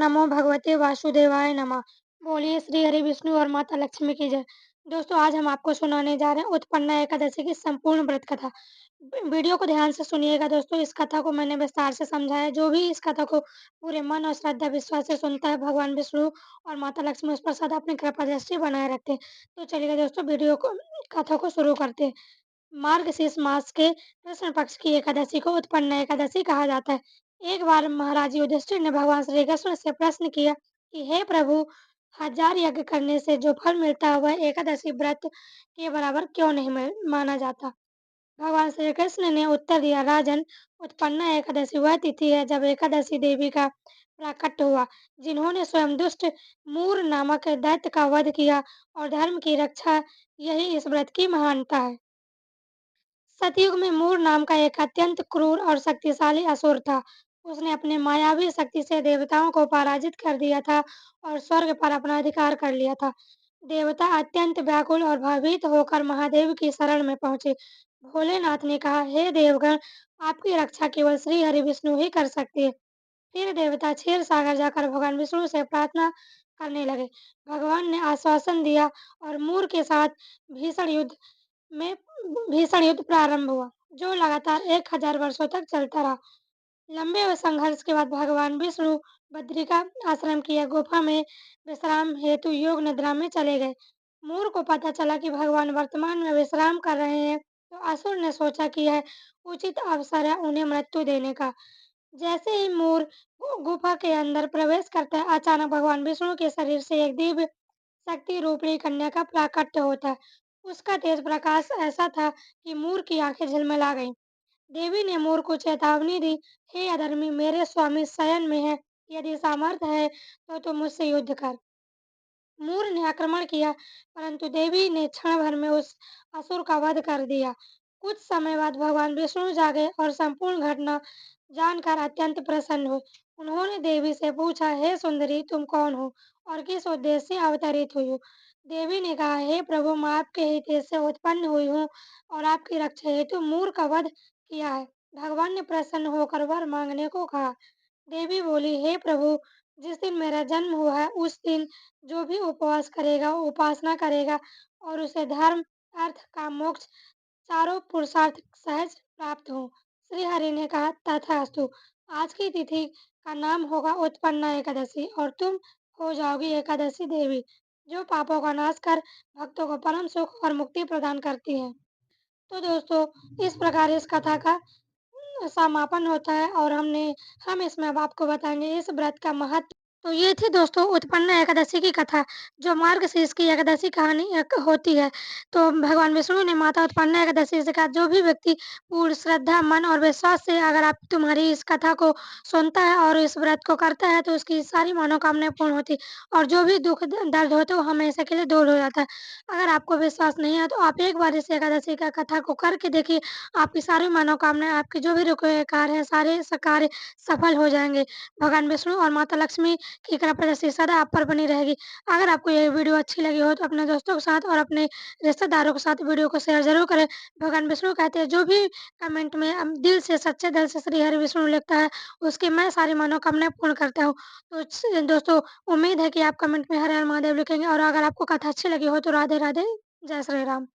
नमो भगवते वासुदेवाय नमः। बोलिए श्री हरि विष्णु और माता लक्ष्मी की जय। दोस्तों आज हम आपको सुनाने जा रहे हैं उत्पन्ना एकादशी की संपूर्ण व्रत कथा। वीडियो को ध्यान से सुनिएगा दोस्तों। इस कथा को मैंने विस्तार से समझाया है। जो भी इस कथा को पूरे मन और श्रद्धा विश्वास से सुनता है, भगवान विष्णु और माता लक्ष्मी उस पर सदा अपनी कृपा दृष्टि बनाए रखते हैं। तो चलिए दोस्तों, वीडियो को कथा को शुरू करते हैं। मार्गशीर्ष मास के कृष्ण पक्ष की एकादशी को उत्पन्न एकादशी कहा जाता है। एक बार महाराज युधिष्ठिर ने भगवान श्री कृष्ण से प्रश्न किया कि हे प्रभु, 1000 यज्ञ करने से जो फल मिलता है वह एकादशी व्रत के बराबर क्यों नहीं माना जाता। भगवान श्री कृष्ण ने उत्तर दिया, राजन, उत्पन्ना एकादशी वह तिथि है जब एकादशी देवी का प्राकट्य हुआ, जिन्होंने स्वयं दुष्ट मूर नामक दैत्य का वध किया और धर्म की रक्षा, यही इस व्रत की महानता है। सतयुग में मूर नाम का एक अत्यंत क्रूर और शक्तिशाली असुर था। उसने अपने मायावी शक्ति से देवताओं को पराजित कर दिया था और स्वर्ग पर अपना अधिकार कर लिया था। देवता अत्यंत व्याकुल और भयभीत होकर महादेव की शरण में पहुंचे। भोलेनाथ ने कहा, हे देवगण, आपकी रक्षा केवल श्री हरि विष्णु ही कर सकते हैं। फिर देवता क्षीर सागर जाकर भगवान विष्णु से प्रार्थना करने लगे। भगवान ने आश्वासन दिया और मूर के साथ भीषण युद्ध में भीषण युद्ध प्रारंभ हुआ, जो लगातार 1000 वर्षों तक चलता रहा। लंबे संघर्ष के बाद भगवान विष्णु बद्रिका आश्रम की एक गुफा में विश्राम हेतु योग निद्रा में चले गए। मूर को पता चला कि भगवान वर्तमान में विश्राम कर रहे हैं, तो असुर ने सोचा कि यह उचित अवसर है उन्हें मृत्यु देने का। जैसे ही मोर गुफा के अंदर प्रवेश करता है, अचानक भगवान विष्णु के शरीर से एक दिव्य शक्ति रूपी कन्या का प्राकट्य होता है। उसका तेज प्रकाश ऐसा था कि मोर की आंखें झिलमिला गईं। देवी ने मोर को चेतावनी दी, हे अधर्मी, मेरे स्वामी शयन में है, यदि सामर्थ्य है तो तुम मुझसे युद्ध कर। मूर ने आक्रमण किया, परंतु देवी ने क्षण भर में उस असुर का वध कर दिया। कुछ समय बाद भगवान विष्णु जागे और संपूर्ण घटना जानकर अत्यंत प्रसन्न हुए। उन्होंने देवी से पूछा, हे सुंदरी, तुम कौन हो और किस उद्देश्य से अवतरित हुई हो। देवी ने कहा, हे प्रभु, मैं आपके हित से उत्पन्न हुई हूँ और आपकी रक्षा हेतु मूर का वध किया है। भगवान ने प्रसन्न होकर वर मांगने को कहा। देवी बोली, हे प्रभु, जिस दिन मेरा जन्म हुआ है उस दिन जो भी उपवास करेगा, उपासना करेगा और उसे धर्म, अर्थ, काम, मोक्ष चारों पुरुषार्थ सहज प्राप्त हो। श्री हरि ने कहा, तथास्तु। आज की तिथि का नाम होगा उत्पन्ना एकादशी और तुम हो जाओगी एकादशी देवी, जो पापों का नाश कर भक्तों को परम सुख और मुक्ति प्रदान करती है। तो दोस्तों, इस प्रकार इस कथा का समापन होता है और हम इसमें अब आपको बताएंगे इस व्रत का महत्व। तो ये थी दोस्तों उत्पन्ना एकादशी की कथा, जो मार्गशीर्ष की एकादशी कहानी एक होती है। तो भगवान विष्णु ने माता उत्पन्ना एकादशी से कहा, जो भी व्यक्ति पूर्ण श्रद्धा, मन और विश्वास से अगर आप तुम्हारी इस कथा को सुनता है और इस व्रत को करता है तो उसकी सारी मनोकामनाएं पूर्ण होती और जो भी दुख दर्द होता है वो हमेशा के लिए दूर हो जाता है। अगर आपको विश्वास नहीं है तो आप एक बार इस एकादशी का कथा को करके देखिए, आपकी सारी मनोकामनाएं, आपके जो भी रुके कार्य हैं, सारे कार्य सफल हो जाएंगे। भगवान विष्णु और माता लक्ष्मी की कृपा दृष्टि सदा आप पर बनी रहेगी। अगर आपको ये वीडियो अच्छी लगी हो तो अपने दोस्तों के साथ और अपने रिश्तेदारों के साथ वीडियो को शेयर जरूर करें। भगवान विष्णु कहते हैं, जो भी कमेंट में दिल से, सच्चे दिल से श्री हरि विष्णु लिखता है, उसकी मैं सारी मनोकामनाएं पूर्ण करता हूँ। तो दोस्तों, उम्मीद है कि आप कमेंट में हर हर महादेव लिखेंगे और अगर आपको कथा अच्छी लगी हो तो राधे राधे, जय श्री राम।